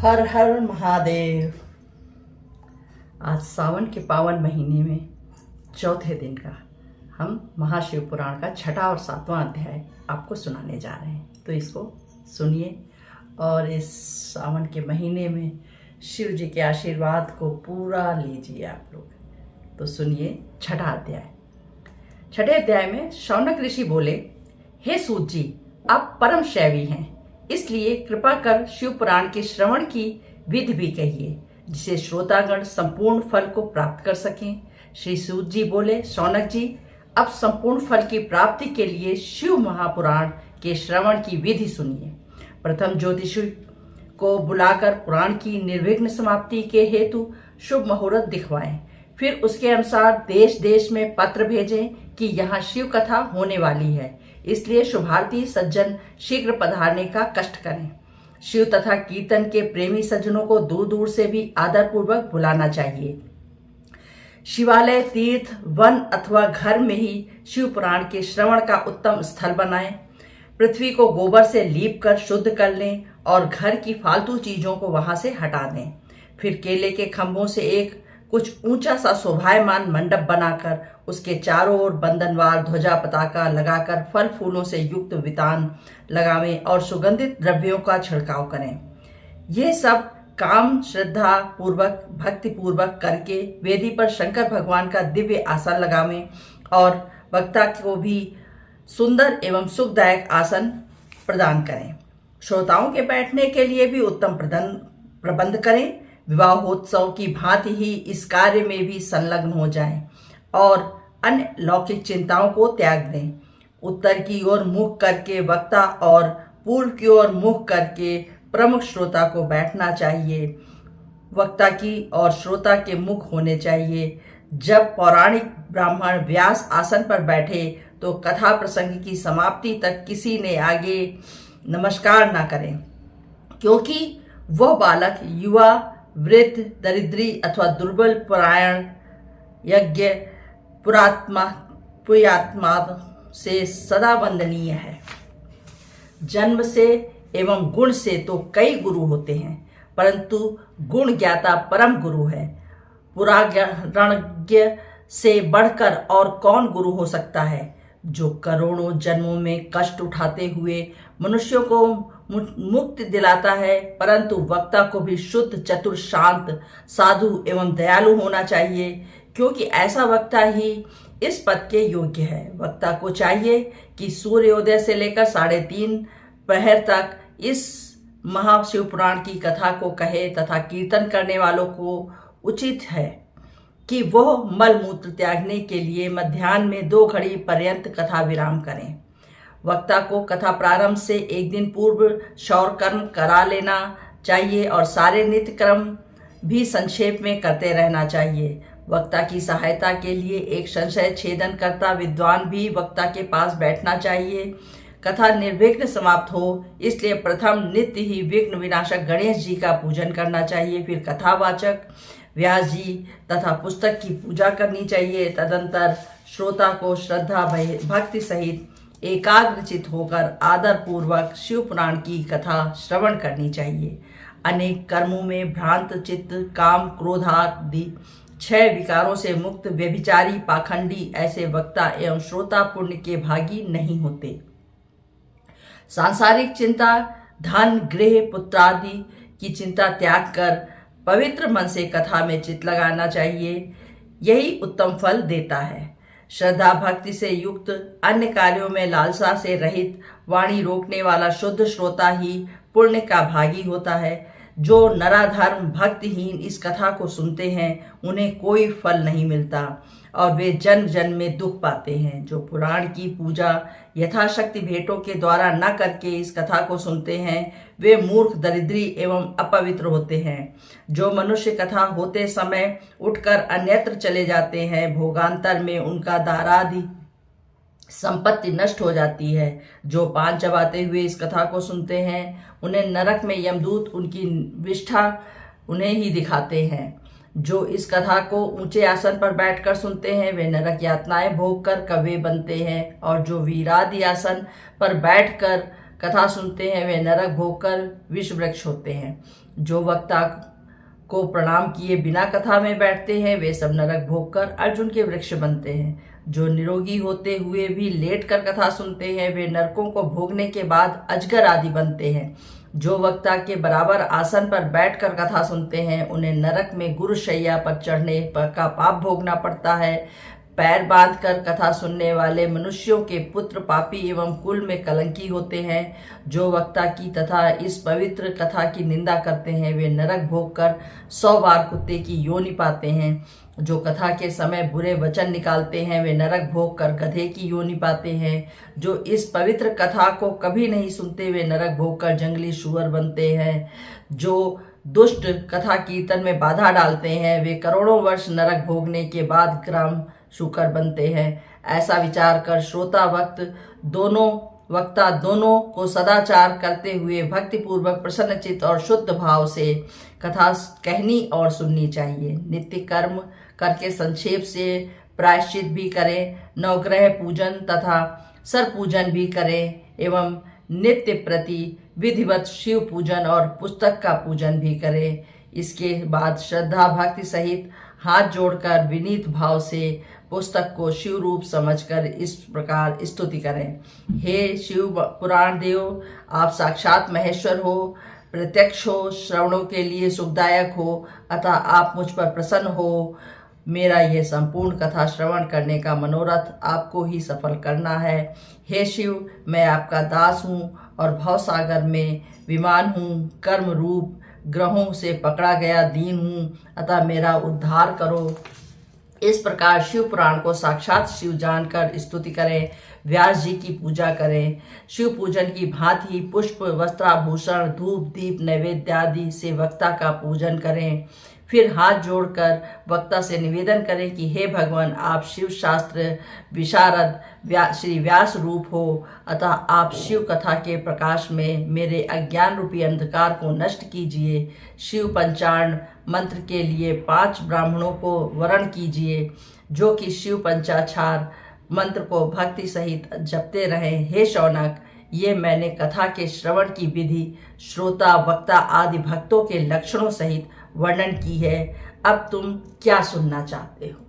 हर हर महादेव। आज सावन के पावन महीने में चौथे दिन का हम महाशिव पुराण का छठा और सातवां अध्याय आपको सुनाने जा रहे हैं, तो इसको सुनिए और इस सावन के महीने में शिव जी के आशीर्वाद को पूरा लीजिए आप लोग। तो सुनिए छठा अध्याय। छठे अध्याय में शौनक ऋषि बोले, हे सूत जी, आप परम शैवी हैं, इसलिए कृपा कर शिव पुराण के श्रवण की विधि भी कहिए, जिसे श्रोतागण संपूर्ण फल को प्राप्त कर सकें। श्री सूत जी बोले, शौनक जी, अब संपूर्ण फल की प्राप्ति के लिए शिव महापुराण के श्रवण की विधि सुनिए। प्रथम ज्योतिषी को बुलाकर पुराण की निर्विघ्न समाप्ति के हेतु शुभ मुहूर्त दिखवाएं। फिर उसके अनुसार देश देश में पत्र भेजें कि यहाँ शिव कथा होने वाली है, इसलिए शुभार्थी सज्जन शीघ्र पधारने का कष्ट करें। शिव तथा कीर्तन के प्रेमी सज्जनों को दूर दूर से भी आदर पूर्वक बुलाना चाहिए। शिवालय, तीर्थ, वन अथवा घर में ही शिव पुराण के श्रवण का उत्तम स्थल बनाएं। पृथ्वी को गोबर से लीप कर शुद्ध कर लें और घर की फालतू चीजों को वहां से हटा दें। फिर केले के खंभों से एक कुछ ऊंचा सा शोभायमान मंडप बनाकर उसके चारों ओर बंधनवार ध्वजा पताका लगाकर फल फूलों से युक्त वितान लगावें और सुगंधित द्रव्यों का छिड़काव करें। ये सब काम श्रद्धा पूर्वक भक्ति पूर्वक करके वेदी पर शंकर भगवान का दिव्य आसन लगावें और वक्ता को भी सुंदर एवं सुखदायक आसन प्रदान करें। श्रोताओं के बैठने के लिए भी उत्तम प्रबंध करें। विवाहोत्सव की भांति ही इस कार्य में भी संलग्न हो जाएं और अन्य लौकिक चिंताओं को त्याग दें। उत्तर की ओर मुख करके वक्ता और पूर्व की ओर मुख करके प्रमुख श्रोता को बैठना चाहिए। वक्ता की और श्रोता के मुख होने चाहिए। जब पौराणिक ब्राह्मण व्यास आसन पर बैठे तो कथा प्रसंग की समाप्ति तक किसी ने आगे नमस्कार न करें, क्योंकि वह बालक, युवा, वृद्ध, दरिद्री अथवा दुर्बल परायण यज्ञ पुरात्मा से सदा वंदनीय है। जन्म से एवं गुण से तो कई गुरु होते हैं, परंतु गुण ज्ञाता परम गुरु है। पुराणज्ञ से बढ़कर और कौन गुरु हो सकता है, जो करोड़ों जन्मों में कष्ट उठाते हुए मनुष्यों को मुक्ति दिलाता है। परंतु वक्ता को भी शुद्ध, चतुर, शांत, साधु एवं दयालु होना चाहिए, क्योंकि ऐसा वक्ता ही इस पद के योग्य है। वक्ता को चाहिए कि सूर्योदय से लेकर 3:30 प्रहर तक इस महाशिव पुराण की कथा को कहे तथा कीर्तन करने वालों को उचित है कि वह मल मूत्र त्यागने के लिए मध्याह्न में 2 घड़ी पर्यंत कथा विराम करें। वक्ता को कथा प्रारंभ से एक दिन पूर्व शौर कर्म करा लेना चाहिए और सारे नित्य क्रम भी संक्षेप में करते रहना चाहिए। वक्ता की सहायता के लिए एक संशय छेदन करता विद्वान भी वक्ता के पास बैठना चाहिए। कथा निर्विघ्न समाप्त हो, इसलिए प्रथम नित्य ही विघ्न विनाशक गणेश जी का पूजन करना चाहिए। फिर कथावाचक व्यास जी तथा पुस्तक की पूजा करनी चाहिए। तदंतर श्रोता को श्रद्धा भक्ति सहित एकाग्रचित होकर आदर पूर्वक शिव पुराण की कथा श्रवण करनी चाहिए। अनेक कर्मों में भ्रांत चित्त, काम, क्रोध आदि 6 विकारों से मुक्त व्यभिचारी, पाखंडी ऐसे वक्ता एवं श्रोता पुण्य के भागी नहीं होते। सांसारिक चिंता, धन, गृह, पुत्रादि की चिंता त्याग कर पवित्र मन से कथा में चित्त लगाना चाहिए। यही उत्तम फल देता है। श्रद्धा भक्ति से युक्त, अन्य कार्यों में लालसा से रहित, वाणी रोकने वाला शुद्ध श्रोता ही पुण्य का भागी होता है। जो नराधर्म भक्तिहीन इस कथा को सुनते हैं, उन्हें कोई फल नहीं मिलता और वे जन्म जन्म में दुख पाते हैं। जो पुराण की पूजा यथाशक्ति भेंटों के द्वारा न करके इस कथा को सुनते हैं, वे मूर्ख, दरिद्री एवं अपवित्र होते हैं। जो मनुष्य कथा होते समय उठकर अन्यत्र चले जाते हैं, भोगांतर में उनका दारादि संपत्ति नष्ट हो जाती है। जो पान चबाते हुए इस कथा को सुनते हैं, उन्हें नरक में यमदूत उनकी विष्ठा उन्हें ही दिखाते हैं। जो इस कथा को ऊंचे आसन पर बैठकर सुनते हैं, वे नरक यातनाएं भोग कर कौवे बनते हैं, और जो वीरादि आसन पर बैठकर कथा सुनते हैं वे नरक भोगकर विष वृक्ष होते हैं। जो वक्ता को प्रणाम किए बिना कथा में बैठते हैं वे सब नरक भोगकर अर्जुन के वृक्ष बनते हैं। जो निरोगी होते हुए भी लेट कर कथा सुनते हैं वे नरकों को भोगने के बाद अजगर आदि बनते हैं। जो वक्ता के बराबर आसन पर बैठकर कथा सुनते हैं उन्हें नरक में गुरुशैया पर चढ़ने का पाप भोगना पड़ता है। पैर बांधकर कथा सुनने वाले मनुष्यों के पुत्र पापी एवं कुल में कलंकी होते हैं। जो वक्ता की तथा इस पवित्र कथा की निंदा करते हैं वे नरक भोगकर 100 बार कुत्ते की योनि पाते हैं। जो कथा के समय बुरे वचन निकालते हैं वे नरक भोगकर गधे की योनि पाते हैं। जो इस पवित्र कथा को कभी नहीं सुनते वे नरक भोगकर जंगली शुअर बनते हैं। जो दुष्ट कथा कीर्तन में बाधा डालते हैं वे करोड़ों वर्ष नरक भोगने के बाद ग्राम शुकर बनते हैं। ऐसा विचार कर श्रोता वक्ता दोनों को सदाचार करते हुए भक्तिपूर्वक प्रसन्नचित और शुद्ध भाव से कथा कहनी और सुननी चाहिए। नित्य कर्म करके संक्षेप से प्रायश्चित भी करें, नवग्रह पूजन तथा सर पूजन भी करें एवं नित्य प्रति विधिवत शिव पूजन और पुस्तक का पूजन भी करें। इसके बाद श्रद्धा भक्ति सहित हाथ जोड़कर विनीत भाव से पुस्तक को शिव रूप समझकर इस प्रकार स्तुति करें। हे शिव पुराण देव, आप साक्षात महेश्वर हो, प्रत्यक्ष हो, श्रवणों के लिए सुखदायक हो, अतः आप मुझ पर प्रसन्न हो। मेरा ये संपूर्ण कथा श्रवण करने का मनोरथ आपको ही सफल करना है। हे शिव, मैं आपका दास हूँ और भवसागर में विमान हूँ, कर्म रूप ग्रहों से पकड़ा गया दीन हूँ, अतः मेरा उद्धार करो। इस प्रकार शिव पुराण को साक्षात शिव जानकर स्तुति करें, व्यास जी की पूजा करें। शिव पूजन की भांति पुष्प, वस्त्राभूषण, धूप, दीप, नैवेद्य आदि से वक्ता का पूजन करें। फिर हाथ जोड़कर वक्ता से निवेदन करें कि हे भगवान, आप शिव शास्त्र विशारद श्री व्यास रूप हो, अतः आप शिव कथा के प्रकाश में मेरे अज्ञान रूपी अंधकार को नष्ट कीजिए। शिव पंचाण मंत्र के लिए 5 ब्राह्मणों को वरण कीजिए जो कि शिव पंचाक्षर मंत्र को भक्ति सहित जपते रहें। हे शौनक, ये मैंने कथा के श्रवण की विधि श्रोता, वक्ता आदि भक्तों के लक्षणों सहित वर्णन की है। अब तुम क्या सुनना चाहते हो?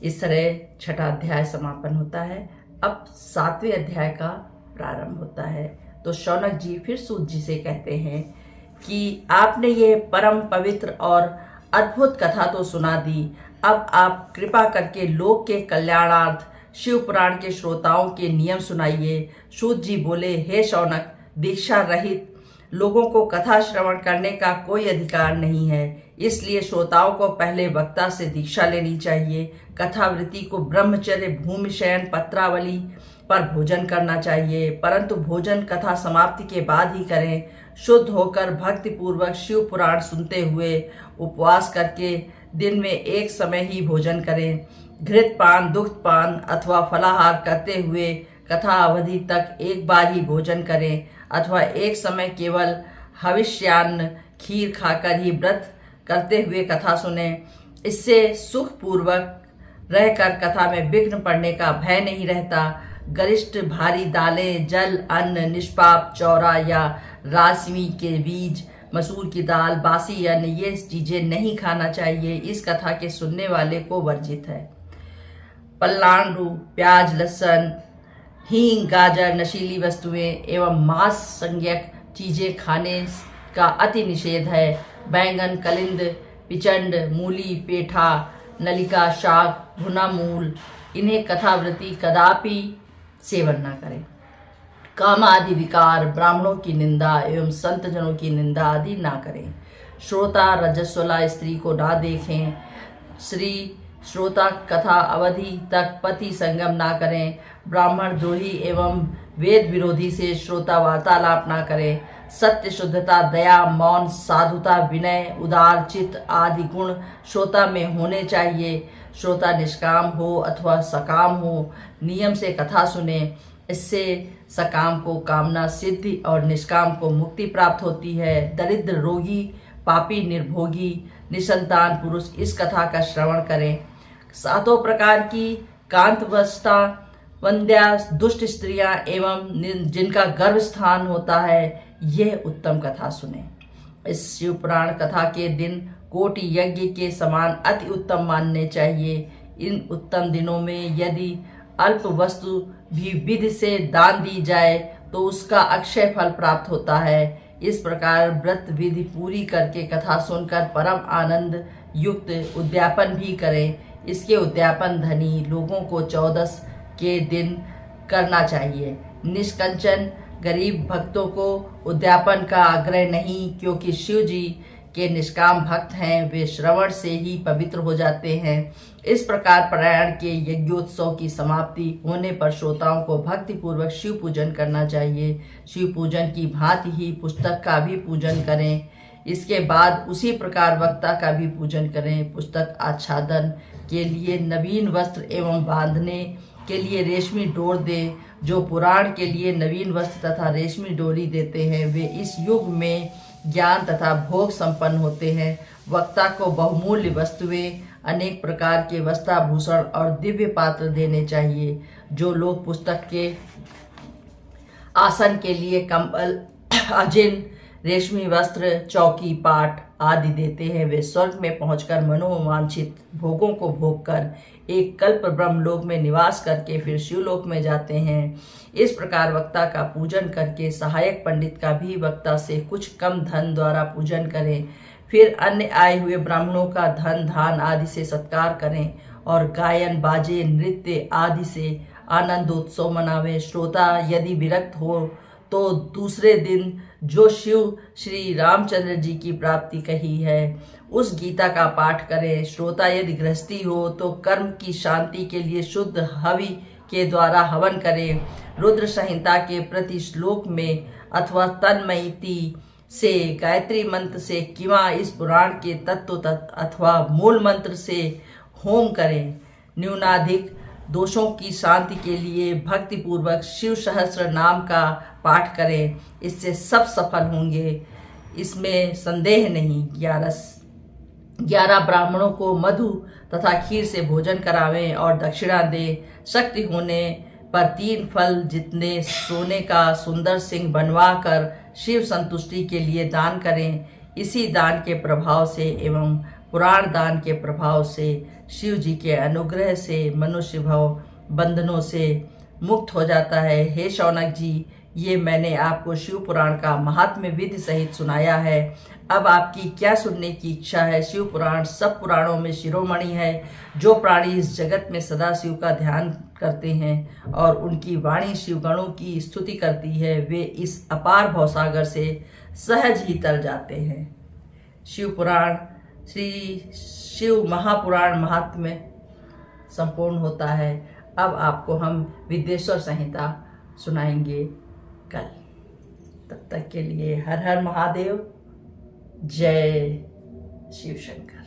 इस तरह 6ठा अध्याय समापन होता है। अब 7वें अध्याय का प्रारंभ होता है। तो शौनक जी फिर सूत जी से कहते हैं कि आपने ये परम पवित्र और अद्भुत कथा तो सुना दी, अब आप कृपा करके लोक के कल्याणार्थ शिव पुराण के श्रोताओं के नियम सुनाइए। सूत जी बोले, हे शौनक, दीक्षा रहित लोगों को कथा श्रवण करने का कोई अधिकार नहीं है, इसलिए श्रोताओं को पहले वक्ता से दीक्षा लेनी चाहिए। कथावृत्ति को ब्रह्मचर्य, भूमि शयन, पत्रावली पर भोजन करना चाहिए, परंतु भोजन कथा समाप्ति के बाद ही करें। शुद्ध होकर भक्ति पूर्वक शिव पुराण सुनते हुए उपवास करके दिन में एक समय ही भोजन करें। घृत पान, दुग्ध पान अथवा फलाहार करते हुए कथा अवधि तक एक बार ही भोजन करें, अथवा एक समय केवल हविष्यान्न खीर खाकर ही व्रत करते हुए कथा सुने। इससे सुख पूर्वक रहकर कथा में विघ्न पड़ने का भय नहीं रहता। गरिष्ठ भारी दालें, जल, अन्न, निष्पाप चौरा या राजमी के बीज, मसूर की दाल, बासी अन्न, ये चीजें नहीं खाना चाहिए। इस कथा के सुनने वाले को वर्जित है। पल्लांडू, प्याज, लहसुन, हींग, गाजर, नशीली वस्तुएं एवं मांस संज्ञक चीजें खाने का अति निषेध है। बैंगन, कलिंद, पिचंड, मूली, पेठा, नलिका, शाक, भुना मूल, इन्हें कथावृत्ति कदापि सेवन न करें। काम आदि विकार, ब्राह्मणों की निंदा एवं संत जनों की निंदा आदि ना करें। श्रोता रजस्वला स्त्री को ना देखें। श्रोता कथा अवधि तक पति संगम ना करें। ब्राह्मण द्रोही एवं वेद विरोधी से श्रोता वार्तालाप ना करें। सत्य, शुद्धता, दया, मौन, साधुता, विनय, उदार चित्त आदि गुण श्रोता में होने चाहिए। श्रोता निष्काम हो अथवा सकाम हो, नियम से कथा सुने। इससे सकाम को कामना सिद्धि और निष्काम को मुक्ति प्राप्त होती है। दरिद्र, रोगी, पापी, निर्भोगी, निसंतान पुरुष इस कथा का श्रवण करें। 7 प्रकार की कांतवस्था वंद्या दुष्ट स्त्रियां एवं जिनका गर्भ स्थान होता है, यह उत्तम कथा सुने। इस शिव पुराण कथा के दिन कोटि यज्ञ के समान अति उत्तम मानने चाहिए। इन उत्तम दिनों में यदि अल्प वस्तु भी विधि से दान दी जाए तो उसका अक्षय फल प्राप्त होता है। इस प्रकार व्रत विधि पूरी करके कथा सुनकर परम आनंद युक्त उद्यापन भी करें। इसके उद्यापन धनी लोगों को 14 के दिन करना चाहिए। निष्कंचन गरीब भक्तों को उद्यापन का आग्रह नहीं, क्योंकि शिव जी के निष्काम भक्त हैं, वे श्रवण से ही पवित्र हो जाते हैं। इस प्रकार पारायण के यज्ञोत्सव की समाप्ति होने पर श्रोताओं को भक्ति पूर्वक शिव पूजन करना चाहिए। शिव पूजन की भांति ही पुस्तक का भी पूजन करें। इसके बाद उसी प्रकार वक्ता का भी पूजन करें। पुस्तक आच्छादन के लिए नवीन वस्त्र एवं बांधने के लिए रेशमी डोर दें। जो पुराण के लिए नवीन वस्त्र तथा रेशमी डोरी देते हैं, वे इस युग में ज्ञान तथा भोग संपन्न होते हैं। वक्ता को बहुमूल्य वस्तुएं, अनेक प्रकार के वस्त्राभूषण और दिव्य पात्र देने चाहिए। जो लोग पुस्तक के आसन के लिए कंबल, अजिन, रेशमी वस्त्र, चौकी, पाट आदि देते हैं, वे स्वर्ग में पहुंचकर मनोवांछित भोगों को भोग कर एक कल्प ब्रह्मलोक में निवास करके फिर शिवलोक में जाते हैं। इस प्रकार वक्ता का पूजन करके सहायक पंडित का भी वक्ता से कुछ कम धन द्वारा पूजन करें। फिर अन्य आए हुए ब्राह्मणों का धन धान आदि से सत्कार करें और गायन बाजे नृत्य आदि से आनंदोत्सव मनावें। श्रोता यदि विरक्त हो तो दूसरे दिन जो शिव श्री रामचंद्र जी की प्राप्ति कही है उस गीता का पाठ करें। श्रोता यदि गृहस्थी हो तो कर्म की शांति के लिए शुद्ध हवि के द्वारा हवन करें। रुद्र संहिता के प्रति श्लोक में अथवा तन्मयति से गायत्री मंत्र से किंवा इस पुराण के तत्व अथवा मूल मंत्र से होम करें। न्यूनाधिक दोषों की शांति के लिए भक्ति पूर्वक शिव सहस्त्र नाम का पाठ करें। इससे सब सफल होंगे, इसमें संदेह नहीं। 11 ब्राह्मणों को मधु तथा खीर से भोजन करावें और दक्षिणा दें। शक्ति होने पर 3 फल जितने सोने का सुंदर सिंह बनवा कर शिव संतुष्टि के लिए दान करें। इसी दान के प्रभाव से एवं पुराण दान के प्रभाव से शिव जी के अनुग्रह से मनुष्य भव बंधनों से मुक्त हो जाता है। हे शौनक जी, ये मैंने आपको शिव पुराण का महात्म्य विधि सहित सुनाया है। अब आपकी क्या सुनने की इच्छा है? शिव पुराण सब पुराणों में शिरोमणि है। जो प्राणी इस जगत में सदा शिव का ध्यान करते हैं और उनकी वाणी शिवगणों की स्तुति करती है, वे इस अपार भवसागर से सहज ही तर जाते हैं। शिव पुराण श्री शिव महापुराण महात्म्य संपूर्ण होता है। अब आपको हम विद्येश्वर संहिता सुनाएंगे कल। तब तक के लिए हर हर महादेव, जय शिव शंकर।